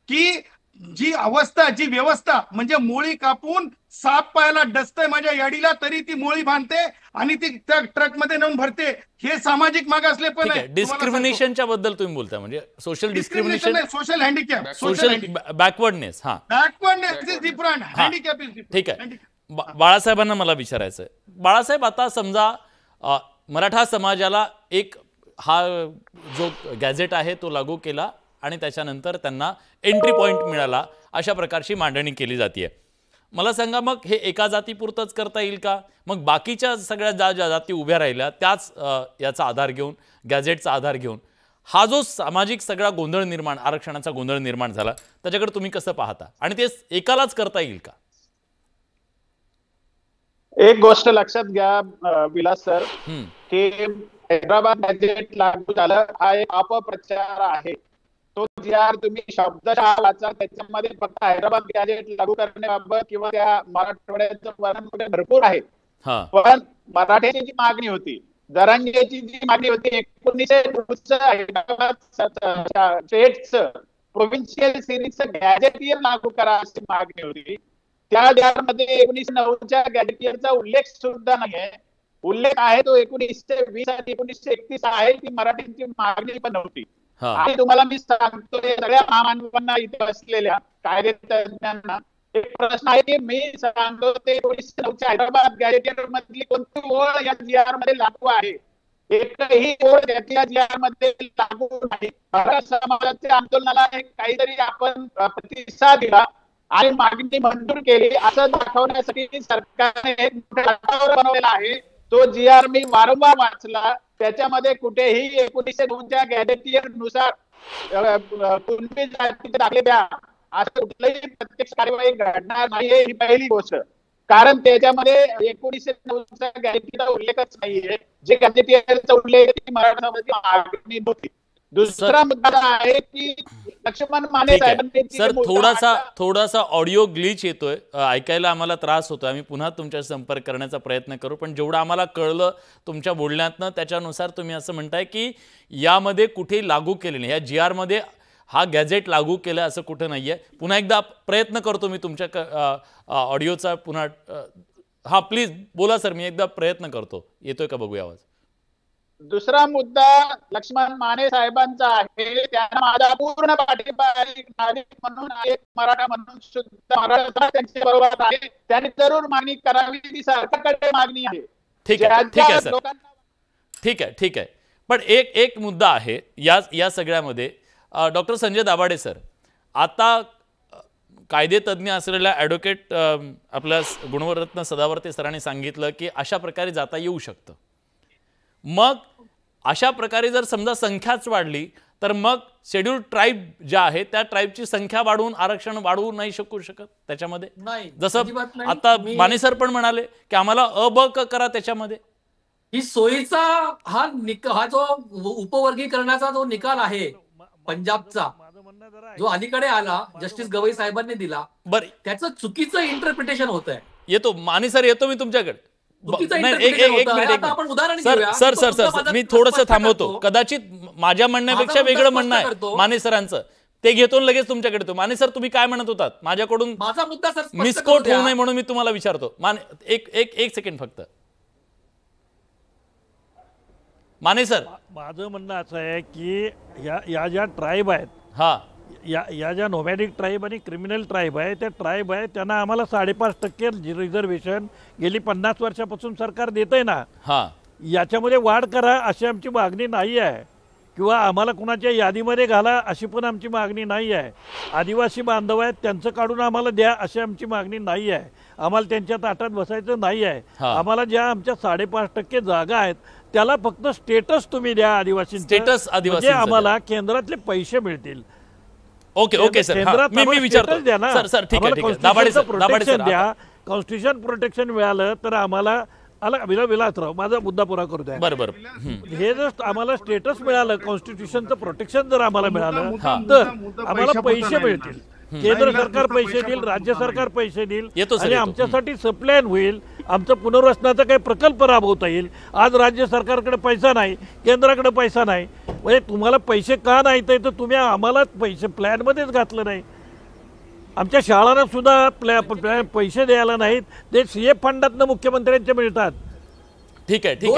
की जी व्यवस्था म्हणजे मोळी कापून साप पायाला डसतंय माझ्या याडीला, तरी ती मोळी बांधते आणि ती त्या ट्रक मध्ये नेऊन भरते, हे सामाजिक मागासले पण आहे. डिस्क्रिमिनेशनच्या बद्दल तुम्ही बोलता, म्हणजे social discrimination, social handicap, social backwardness. Is different, handicap is different. ठीक आहे. बाळासाहेबांना मला विचारायचं, बाळासाहेब, आता समजा मराठा समाजाला एक हा जो गॅझेट आहे तो लागू केला आणि त्याच्यानंतर त्यांना एंट्री पॉइंट मिळाला, अशा प्रकारची मांडणी केली जाते. मला सांगा, मग हे एका जातीपुरतंच करता येईल का? मग बाकीच्या सगळ्या ज्या जाती उभ्या राहिल्या त्याच याचा आधार घेऊन, गॅझेटचा आधार घेऊन हा जो सामाजिक सगळा गोंधळ निर्माण, आरक्षणाचा गोंधळ निर्माण झाला, त्याच्याकडे तुम्ही कसं पाहता? आणि ते एकालाच करता येईल का? एक गोष्ट लक्षात घ्या विलास सर, की हैदराबाद गॅझेट लागू झालं हा एक अपप्रचार आहे. तो जी आर तुम्ही शब्दशः वाचा, त्याच्यामध्ये फक्त हैदराबाद गॅझेट लागू करण्याबाबत किंवा त्या मराठवाड्याचं वर्णन भरपूर आहे, पण मराठ्याची जी मागणी होती, जरांगेची जी मागणी होती, 1909 हैदराबाद स्टेटचं प्रोव्हिन्शियल सिरीजचं गॅझेटियर लागू करा अशी मागणी होती. त्या मध्ये 1909च्या गॅझेटियरचा उल्लेख सुद्धा नाहीये. उल्लेख आहे तो 1920 आणि 1931 आहे, ती मराठ्यांची मागणी पण नव्हती. आणि तुम्हाला मी सांगतो, सगळ्या महामानवांना इथे असलेल्या कायदे तज्ञांना एक प्रश्न आहे की मी सांगतो ते 1909च्या हैदराबाद गॅझेटियर मधली कोणती ओळ या जीआर मध्ये लागू आहे? एकही ओळ या जीआर मध्ये लागू नाही. मराठा समाजाच्या आंदोलनाला काहीतरी आपण प्रतिसाद दिला आणि मागणी मंजूर केली असं दाखवण्यासाठी सरकारने एक बनवलेला आहे तो जी.आर. मी वारंवार वाचला. त्याच्यामध्ये कुठेही 1909च्या गॅजेटियर नुसार कुणबी जातीचे दाखले द्या असं कुठलंही प्रत्यक्ष कार्यवाही घडणार नाही, ही पहिली गोष्ट. कारण त्याच्यामध्ये 1909चा गॅजेटियरचा उल्लेखच नाहीये. जे गॅजेटियरचा उल्लेख ती मराठा समाजाची मागणी नव्हती. दुसरा मुद्दा आहे की लक्ष्मण माने साहेबांनी सर थोडासा ऑडिओ ग्लिच येतोय, ऐकायला आम्हाला त्रास होतोय. आम्ही पुन्हा तुमच्याशी संपर्क करण्याचा प्रयत्न करू. पण जेवढं आम्हाला कळलं तुमच्या बोलण्यातनं त्याच्यानुसार तुम्ही असं म्हणताय की यामध्ये कुठेही लागू केले नाही, या जी.आर. मध्ये हा गॅझेट लागू केला असं कुठं नाहीये. पुन्हा एकदा प्रयत्न करतो मी तुमच्या ऑडिओचा पुन्हा. हा प्लीज बोला सर, मी एकदा प्रयत्न करतो, येतोय का बघूया आवाज. दुसरा मुद्दा लक्ष्मण माने साहेबांचा आहे. त्यांना माझा पूर्ण पाठिंबा आहे. नागरिक म्हणून, एक मराठा म्हणून सुद्धा मराठा त्यांच्या बरोबर आहे. त्यांनी जरूर मागणी करावी, ती सरकारकडे मागणी आहे. ठीक आहे सर, ठीक आहे. पण एक मुद्दा आहे या सगळ्यामध्ये. डॉक्टर संजय दाभाडे सर, आता कायदे तज्ज्ञ असलेल्या ॲडव्होकेट आपल्या गुणवरत्न सदावर्ते सरांनी सांगितलं की अशा प्रकारे जाता येऊ शकतं. मग अशा प्रकारे जर समजा संख्याच वाढली तर मग शेड्यूल ट्राईब ज्या आहेत त्या ट्राईबची संख्या वाढवून आरक्षण वाढवू नाही शकत त्याच्यामध्ये. जसं आता माने सर पण म्हणाले की आम्हाला अ ब क करा त्याच्यामध्ये. ही सोयीचा हा जो उपवर्गीकरणाचा जो निकाल आहे पंजाबचा, जो अलीकडे आला जस्टिस गवई साहेबांनी दिला, बरं त्याचं चुकीचं इंटरप्रिटेशन होत आहे. येतो माने सर, येतो मी तुमच्याकडे. सर मी थोडंसं थांबवतो. कदाचित माझ्या म्हणण्यापेक्षा वेगळं म्हणणं आहे माने सरांचं, ते घेतो लगेच तुमच्याकडे. माने सर, तुम्ही काय म्हणत होतात? माझ्याकडून माझा मुद्दा सर मिसकोट होऊ नये म्हणून मी तुम्हाला विचारतो. एक सेकंड फक्त. माने सर, माझं म्हणणं असं आहे की या ज्या ट्राईब आहेत, हा या ज्या नोमॅडिक ट्राईब आणि क्रिमिनल ट्राईब आहे, त्या ट्राईब आहे त्यांना आम्हाला 5.5% रिझर्वेशन गेली 50 वर्षापासून सरकार देतंय ना. हा, याच्यामध्ये वाढ करा अशी आमची मागणी नाही आहे, किंवा आम्हाला कुणाच्या यादीमध्ये घाला अशी पण आमची मागणी नाही आहे. आदिवासी बांधव आहेत त्यांचं काढून आम्हाला द्या अशी आमची मागणी नाही आहे. आम्हाला त्यांच्या ताटात बसायचं नाही आहे. आम्हाला ज्या आमच्या 5.5% जागा आहेत त्याला फक्त स्टेटस तुम्ही द्या आदिवासी स्टेटस. म्हणजे आम्हाला केंद्रातले पैसे मिळतील. ओके सर, मी विचारतो. सर ठीक आहे. दाभाडे सर द्या, कॉन्स्टिट्यूशन प्रोटेक्शन मिळालं तर आम्हाला विलासराव माझा मुद्दा पुरा करू द्या. बरोबर. हे जर आम्हाला स्टेटस मिळालं, कॉन्स्टिट्यूशनचं प्रोटेक्शन जर आम्हाला मिळालं तर आम्हाला पैसे मिळतील. केंद्र सरकार पैसे देईल, राज्य सरकार पैसे देईल आणि आमच्यासाठी सप्लायन होईल. आमचं पुनर्वसनाचा काही प्रकल्प राबवता येईल. आज राज्य सरकारकडे पैसा नाही, केंद्राकडे पैसा नाही. म्हणजे तुम्हाला पैसे का नाही तर तुम्ही आम्हाला पैसे प्लॅनमध्येच घातलं नाही. आमच्या शाळांना सुद्धा पैसे द्यायला नाहीत, ते सीएफ फंडातनं मुख्यमंत्र्यांच्या मिळतात. ठीक आहे.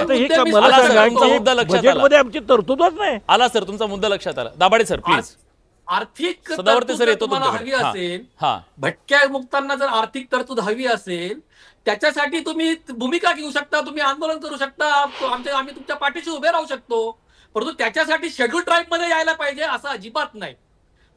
मला सांगा, बजेटमध्ये आमची तरतूदच नाही. आला सर, तुमचा मुद्दा लक्षात आला. Dabhade sir please. आर्थिक सदावर्ते सर येतो हवी असेल, भटक्या मुक्तांना जर आर्थिक तरतूद हवी असेल, त्याच्यासाठी तुम्ही भूमिका घेऊ शकता, तुम्ही आंदोलन करू शकता, आम्ही तुमच्या पाठीशी उभे राहू शकतो. परंतु त्याच्यासाठी शेड्यूल ट्राईब मध्ये यायला पाहिजे असं अजिबात नाही.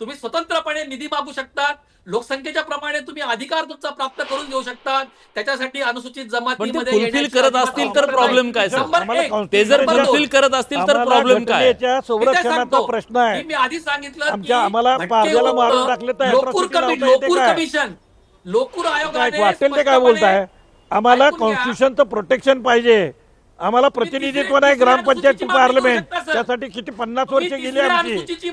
तुम्ही स्वतंत्रपणे निधी मागू शकता, लोकसंख्येच्या प्रमाणे तुम्ही अधिकार तुमचा प्राप्त करून घेऊ शकता. त्याच्यासाठी अनुसूचित जमातीमध्ये फुलफिल करत असतील तर प्रॉब्लेम काय सर? ते जर फुलफिल करत असतील तर प्रॉब्लेम काय? संरक्षणाचा प्रश्न आहे. मी आधी सांगितलं आम्हाला पारद्याला मारून टाकले तर लोकूर आयोगाने वाटेल ते काय बोलताय? आम्हाला कॉन्स्टिट्यूशनचं प्रोटेक्शन पाहिजे. आम्हाला प्रतिनिधित्व नाही ग्रामपंचायत टू पार्लमेंट. त्यासाठी किती 50 वर्ष गेली आमची.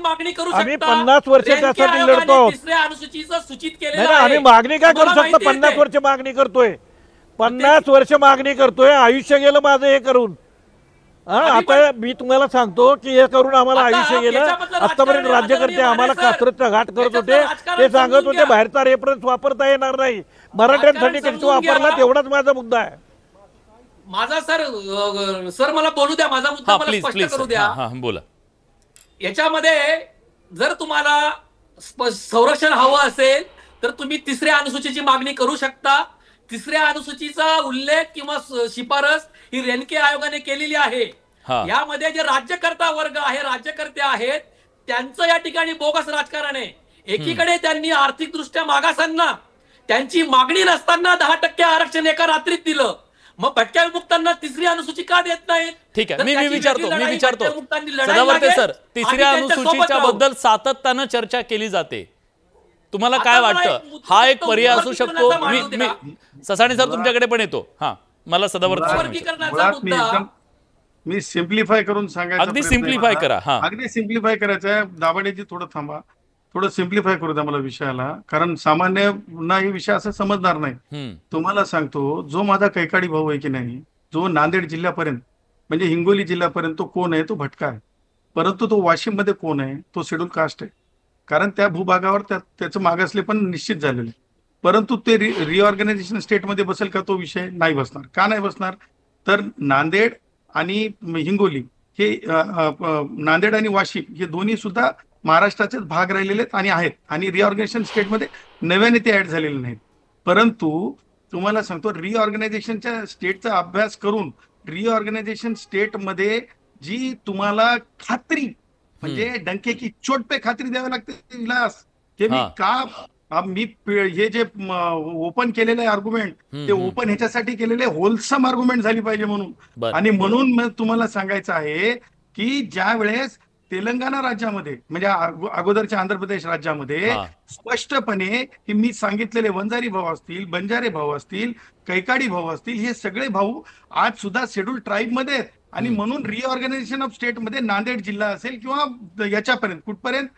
आम्ही 50 वर्ष त्यासाठी लढतो. नाही, आम्ही मागणी काय करू शकतो? 50 वर्ष मागणी करतोय, 50 वर्ष मागणी करतोय. आयुष्य गेलं माझं हे करून. आता मी तुम्हाला सांगतो की हे करून आम्हाला आयुष्य गेलं. आतापर्यंत राज्यकर्ते आम्हाला कात्रजचा घाट करत होते, ते सांगत होते बाहेरचा रेफरन्स वापरता येणार नाही, मराठ्यांसाठी कधी वापरला. तेवढाच माझा मुद्दा आहे. माझा सर मला बोलू द्या, माझा मुद्दा मला स्पष्ट करू द्या. बोला. याच्यामध्ये जर तुम्हाला संरक्षण हवं असेल तर तुम्ही 3ऱ्या अनुसूचीची मागणी करू शकता. 3ऱ्या अनुसूचीचा उल्लेख किंवा शिफारस ही रेणके आयोगाने केलेली आहे. यामध्ये जे राज्यकर्ता वर्ग आहे, राज्यकर्ते आहेत, त्यांचं या ठिकाणी बोगस राजकारण आहे. एकीकडे त्यांनी आर्थिक दृष्ट्या मागासांना त्यांची मागणी नसताना 10% आरक्षण एका रात्रीत दिलं. मग भटक्या विमुक्तांना तिसरी अनुसूची का देत नाहीत? ठीक आहे, मी विचारतो सदावर्ते सर, तिसऱ्या अनुसूचीच्या बद्दल सातत्यानं चर्चा केली जाते, तुम्हाला काय वाटतं हा एक पर्याय असू शकतो? मी ससाणे सर तुमच्याकडे पण येतो. हा, मला सदावर्ते मी सिम्प्लिफाय करून सांगायचं, अगदी सिम्प्लिफाय करा. हा, अगदी सिम्प्लिफाय करायचं आहे. दाभाडेजी थोडं थांबा, थोडं सिम्प्लिफाय करू द्या मला विषयाला, कारण सामान्यांना ही विषय असं समजणार नाही. तुम्हाला सांगतो, जो माझा कैकाडी भाऊ आहे की नाही, जो नांदेड जिल्ह्यापर्यंत म्हणजे हिंगोली जिल्ह्यापर्यंत तो कोण आहे? तो भटका आहे. परंतु तो वाशिम मध्ये कोण आहे? तो शेड्यूल कास्ट आहे. कारण त्या भूभागावर त्याचं मागासले पण निश्चित झालेलं आहे. परंतु ते रिऑर्गनायझेशन स्टेटमध्ये बसेल का? तो विषय नाही बसणार. का नाही बसणार? तर नांदेड आणि हिंगोली हे नांदेड आणि वाशिम हे दोन्ही सुद्धा महाराष्ट्राचेच भाग राहिलेले आणि आहेत, आणि रिऑर्गनायझेशन स्टेटमध्ये नव्याने ते ऍड झालेले नाहीत. परंतु तुम्हाला सांगतो, रिऑर्गनायझेशनच्या स्टेटचा अभ्यास करून रिऑर्गनायझेशन स्टेटमध्ये जी तुम्हाला खात्री म्हणजे डंके की चोट पे खात्री द्यावी लागते विलास, हे मी हे जे ओपन केलेलं आहे आर्ग्युमेंट, ते ओपन ह्याच्यासाठी केलेले होलसम आर्ग्युमेंट झाली पाहिजे म्हणून. आणि म्हणून तुम्हाला सांगायचं आहे की ज्या वेळेस तेलंगणा राज्यामध्ये म्हणजे अगोदरच्या आंध्र प्रदेश राज्यामध्ये स्पष्टपणे हे मी सांगितलेले वंजारी भाऊ असतील, बंजारे भाऊ असतील, कैकाडी भाऊ असतील, हे सगळे भाऊ आज सुद्धा शेड्यूल ट्राईब मध्ये आहेत. आणि म्हणून रिऑर्गनायझेशन ऑफ स्टेट मध्ये नांदेड जिल्हा असेल किंवा याच्यापर्यंत कुठपर्यंत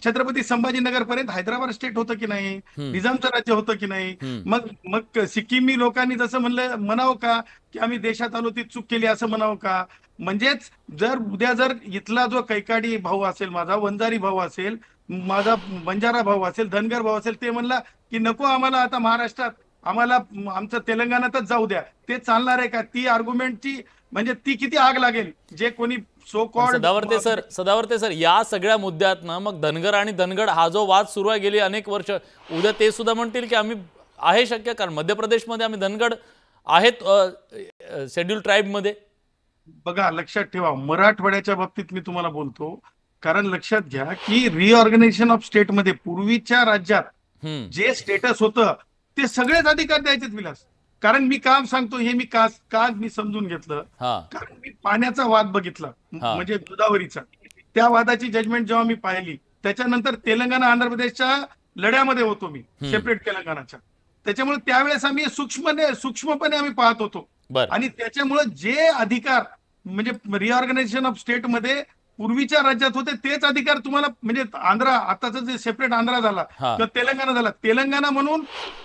छत्रपती संभाजीनगर पर्यंत हैदराबाद स्टेट होतं की नाही, निजामचं राज्य होतं की नाही. मग सिक्कीमी लोकांनी जसं म्हणावं का की आम्ही देशात आलो ती चूक केली असं म्हणावं का? म्हणजेच जर उद्या जर इथला जो कैकाडी भाऊ असेल, माझा वंजारी भाऊ असेल, माझा बंजारा भाऊ असेल, धनगर भाऊ असेल, ते म्हणला की नको आम्हाला आता महाराष्ट्रात, आम्हाला आमचं तेलंगणातच जाऊ द्या, ते चालणार आहे का? ती आर्ग्युमेंटची म्हणजे ती किती आग लागेल जे कोणी सो कॉल्ड. सदावर्ते सर या सगळ्या मुद्द्यात ना मग धनगर आणि धनगड हा जो वाद सुरू आहे गेली अनेक वर्ष, उद्या ते सुद्धा म्हणतील की आम्ही आहे शक्य, कारण मध्य प्रदेशमध्ये आम्ही धनगड आहेत शेड्यूल ट्राईब मध्ये. बघा, लक्षात ठेवा, मराठवाड्याच्या बाबतीत मी तुम्हाला बोलतो, कारण लक्षात घ्या की रिऑर्गनायझेशन ऑफ स्टेट मध्ये पूर्वीच्या राज्यात जे स्टेटस होतं ते सगळेच अधिकार द्यायचे विलास. कारण मी काम सांगतो हे मी का मी समजून घेतलं, कारण मी पाण्याचा वाद बघितला म्हणजे गोदावरीचा, त्या वादाची जजमेंट जेव्हा मी पाहिली, त्याच्यानंतर तेलंगणा आंध्र प्रदेशच्या लढ्यामध्ये होतो मी सेपरेट तेलंगणाच्या, त्याच्यामुळे त्यावेळेस आम्ही सूक्ष्मपणे आम्ही पाहत होतो. आणि त्याच्यामुळे जे अधिकार म्हणजे रिऑर्गनायझेशन ऑफ स्टेट मध्ये पूर्वीच्या राज्यात होते तेच अधिकार तुम्हाला म्हणजे आंध्रा आताचा जे सेपरेट आंध्रा झाला किंवा तेलंगणा झाला, तेलंगणा म्हणून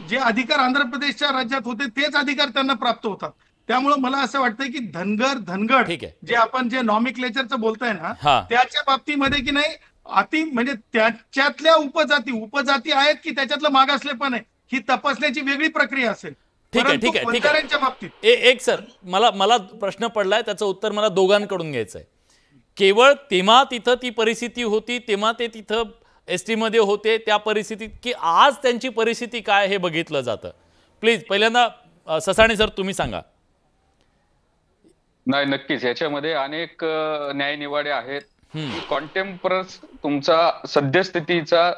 जे अधिकार आंध्र प्रदेशच्या राज्यात होते तेच अधिकार त्यांना प्राप्त होतात. त्यामुळे मला असं वाटतंय की धनगड जे आपण जे नॉमिक्लेचरचं बोलताय ना, त्याच्या बाबतीमध्ये की नाही अति म्हणजे त्याच्यातल्या उपजाती आहेत की त्याच्यातलं मागासले पण आहे, ही तपासण्याची वेगळी प्रक्रिया असेल. ठीक आहे. एक सर मला प्रश्न पडलाय, त्याचं उत्तर मला दोघांकडून घ्यायचंय. केवळ तेव्हा तिथं ती परिस्थिती होती, तेव्हा ते तिथं एसटी मध्ये होते त्या परिस्थितीत, की आज त्यांची परिस्थिती काय हे बघितलं जातं? प्लीज पहिल्यांदा ससाणे सर तुम्ही सांगा. नाही, नक्कीच याच्यामध्ये अनेक न्यायनिवाडे आहेत. कॉन्टेम्परस तुमचा सद्यस्थितीचा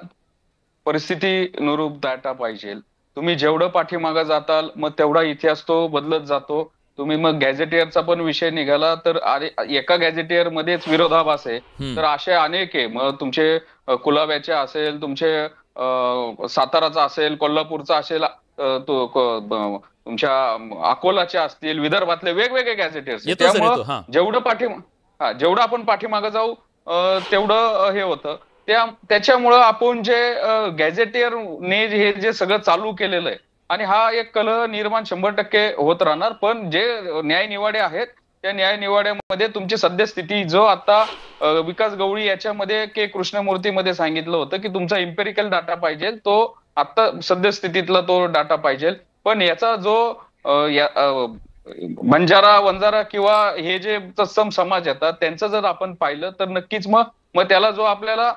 परिस्थितीनुरूप डाटा पाहिजे. तुम्ही जेवढं पाठीमागं जाताल मग तेवढा इतिहास तो बदलत जातो. तुम्ही मग गॅझेटियरचा पण विषय निघाला तर एका गॅझेटियर मध्येच विरोधाभास आहे, तर असे अनेक आहे. मग तुमचे कुलाब्याचे असेल, तुमचे साताराचा असेल, कोल्हापूरचा असेल, तुमच्या अकोलाचे असतील, विदर्भातले वेगवेगळे गॅझेटियर्स. त्यामुळे जेवढं आपण पाठीमागं जाऊ तेवढं हे होतं. त्याच्यामुळं आपण जे गॅझेटियरने हे जे सगळं चालू केलेलं आहे आणि हा एक कलह निर्माण 100% होत राहणार. पण जे न्यायनिवाडे आहेत त्या न्यायनिवाड्यामध्ये तुमची सद्यस्थिती जो आता विकास गवळी याच्यामध्ये के कृष्णमूर्तीमध्ये सांगितलं होतं की तुमचा इम्पेरिकल डाटा पाहिजे, तो आता सद्यस्थितीतला तो डाटा पाहिजे. पण याचा जो बंजारा वंजारा किंवा हे जे तत्सम समाज येतात त्यांचं जर आपण पाहिलं तर नक्कीच मग त्याला जो आपल्याला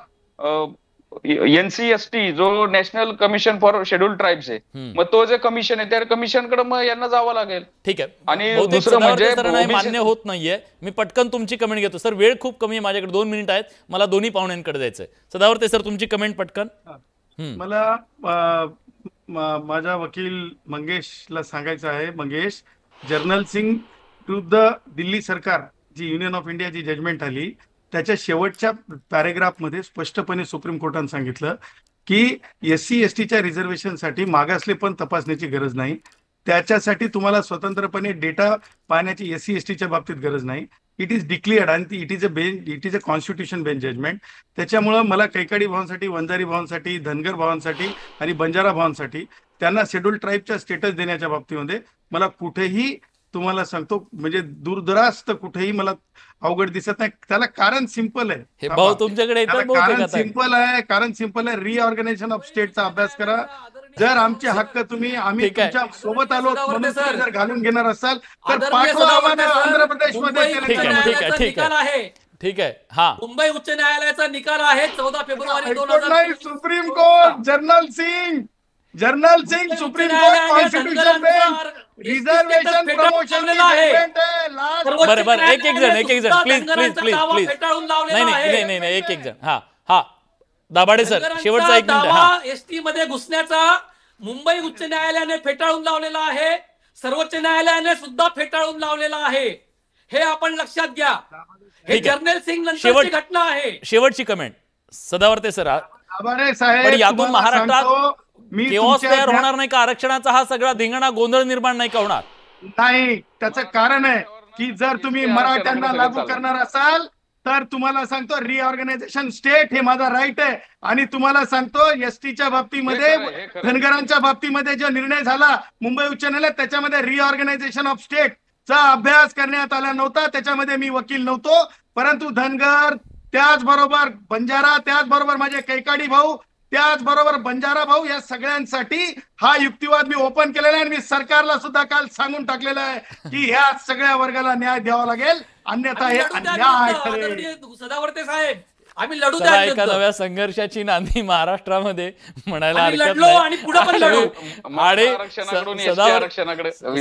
NCST जो national commission for schedule tribes आहे, मग तो जे कमिशन आहे त्या कमिशनकडे मग यांना जावं लागेल. ठीक आहे. आणि दुसरं म्हणजे मान्य होत नाहीये. मी पटकन तुमची कमेंट घेतो सर, वेळ खूप कमी आहे माझ्याकडे, 2 मिनिटं आहेत, मला दोन्ही पाहुण्यांकडे जायचंय. सदावर्ते सर तुमची कमेंट पटकन. मला माझा वकील मंगेशला सांगायचं आहे, मंगेश जर्नल सिंग विरुद्ध दिल्ली सरकार जी युनियन ऑफ इंडिया जी जजमेंट आली त्याच्या शेवटच्या पॅरेग्राफमध्ये स्पष्टपणे सुप्रीम कोर्टाने सांगितलं की SC STच्या रिझर्वेशनसाठी मागासले पण तपासण्याची गरज नाही, त्याच्यासाठी तुम्हाला स्वतंत्रपणे डेटा पाहण्याची SC STच्या बाबतीत गरज नाही. इट इज डिक्लेअर्ड आणि it is a constitution bench judgement. त्याच्यामुळं मला कैकाडी भावांसाठी, वंजारी भावांसाठी, धनगर भावांसाठी आणि बंजारा भावांसाठी त्यांना शेड्यूल ट्राईबच्या स्टेटस देण्याच्या बाबतीमध्ये मला कुठेही तुम्हाला सांगतो म्हणजे दूरदरास्त कुठेही मला अवघड दिसत नाही. त्याला कारण सिंपल आहे. हे भाऊ तुमच्याकडे कारण सिंपल आहे. रिऑर्गनायझेशन ऑफ स्टेटचा अभ्यास करा. जर आमचे हक्क आम्ही तुमच्या सोबत आलो म्हणून जर घालून घेणार असाल तर पाठवा आम्हाला आंध्र प्रदेशमध्ये. ठीक आहे. हा मुंबई उच्च न्यायालयाचा निकाल आहे 14 फेब्रुवारी 2000. Supreme court Jarnail Singh supreme court constitution bench reservation promotion बरोबर. एक जण प्लीज नाही एक जण. हा दाभाडे सर शेवटचा 1 मिनिट. एसटी मध्ये घुसण्याचा मुंबई उच्च न्यायालयाने फेटाळून लावलेला आहे, सर्वोच्च न्यायालयाने सुद्धा फेटाळून लावलेला आहे. हे आपण लक्षात घ्या. हे जर्नल सिंग नंतरची घटना आहे. शेवटची कमेंट सदावर्ते सर. साहेब यातून महाराष्ट्रात केओस तयार होणार नाही का? आरक्षणाचा हा सगळा धिंगाणा गोंधळ निर्माण नाही का होणार? नाही, त्याचं कारण आहे की जर तुम्ही मराठ्यांना लागू करणार असाल तर तुम्हाला सांगतो रिऑर्गनायझेशन स्टेट हे माझा राईट आहे. आणि तुम्हाला सांगतो STच्या बाबतीमध्ये, धनगरांच्या बाबतीमध्ये जो निर्णय झाला मुंबई उच्च न्यायालयात त्याच्यामध्ये रिऑर्गनायझेशन ऑफ स्टेटचा अभ्यास करण्यात आला नव्हता. त्याच्यामध्ये मी वकील नव्हतो. परंतु धनगर, त्याचबरोबर बंजारा, त्याचबरोबर माझे कैकाडी भाऊ, त्याचबरोबर बंजारा भाऊ, या सगळ्यांसाठी हा युक्तिवाद मी ओपन केलेला आहे. आणि मी सरकारला सुद्धा काल सांगून टाकलेलं आहे की ह्या सगळ्या वर्गाला न्याय द्यावा लागेल, अन्यथा हे अन्याय ठरेल. सदावर्ते साहेब, आम्ही लढू. एका नव्या संघर्षाची नांदी महाराष्ट्रामध्ये म्हणायला हरकत आणि पुढे पण लढू. आणि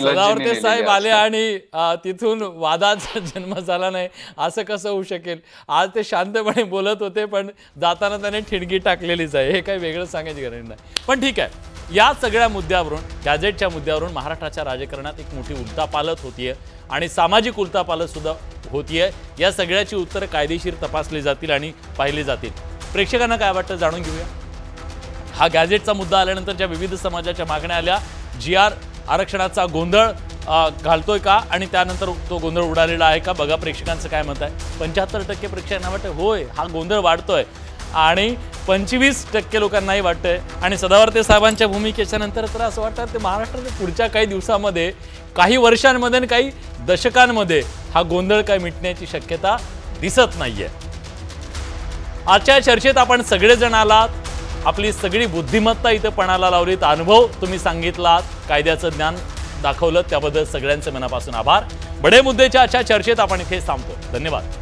सदावर्ते साहेब आले आणि तिथून वादाचा जन्म झाला नाही असं कसं होऊ शकेल? आज ते शांतपणे बोलत होते पण जाताना त्याने ठिणगी टाकलेलीच आहे. हे काही वेगळं सांगायची गरज नाही. पण ठीक आहे, या सगळ्या मुद्द्यावरून, गॅझेटच्या मुद्द्यावरून महाराष्ट्राच्या राजकारणात एक मोठी उलथापालथ होतीये आणि सामाजिक उलथापालथ सुद्धा होतीये. या सगळ्याची उत्तरं कायदेशीर तपासली जातील आणि पाहिली जातील. प्रेक्षकांना काय वाटतं जाणून घेऊया. हा गॅझेटचा मुद्दा आल्यानंतर ज्या विविध समाजाच्या मागण्या आल्या, GR आरक्षणाचा गोंधळ घालतोय का आणि त्यानंतर तो गोंधळ उडालेला आहे का? बघा प्रेक्षकांचं काय मत आहे. 75% प्रेक्षकांना वाटतं होय हा गोंधळ वाढतोय आणि 25% लोकांनाही वाटतंय. आणि सदावर्ते साहेबांच्या भूमिकेच्या नंतर तर असं वाटतं ते महाराष्ट्राच्या पुढच्या काही दिवसामध्ये, काही वर्षांमध्ये आणि काही दशकांमध्ये हा गोंधळ काय मिटण्याची शक्यता दिसत नाहीये. आजच्या चर्चेत आपण सगळेजण आलात, आपली सगळी बुद्धिमत्ता इथं पणाला लावलीत, अनुभव तुम्ही सांगितलात, कायद्याचं ज्ञान दाखवलं, त्याबद्दल सगळ्यांचे मनापासून आभार. बडे मुद्द्याच्या आजच्या चर्चेत आपण इथे थांबतो. धन्यवाद.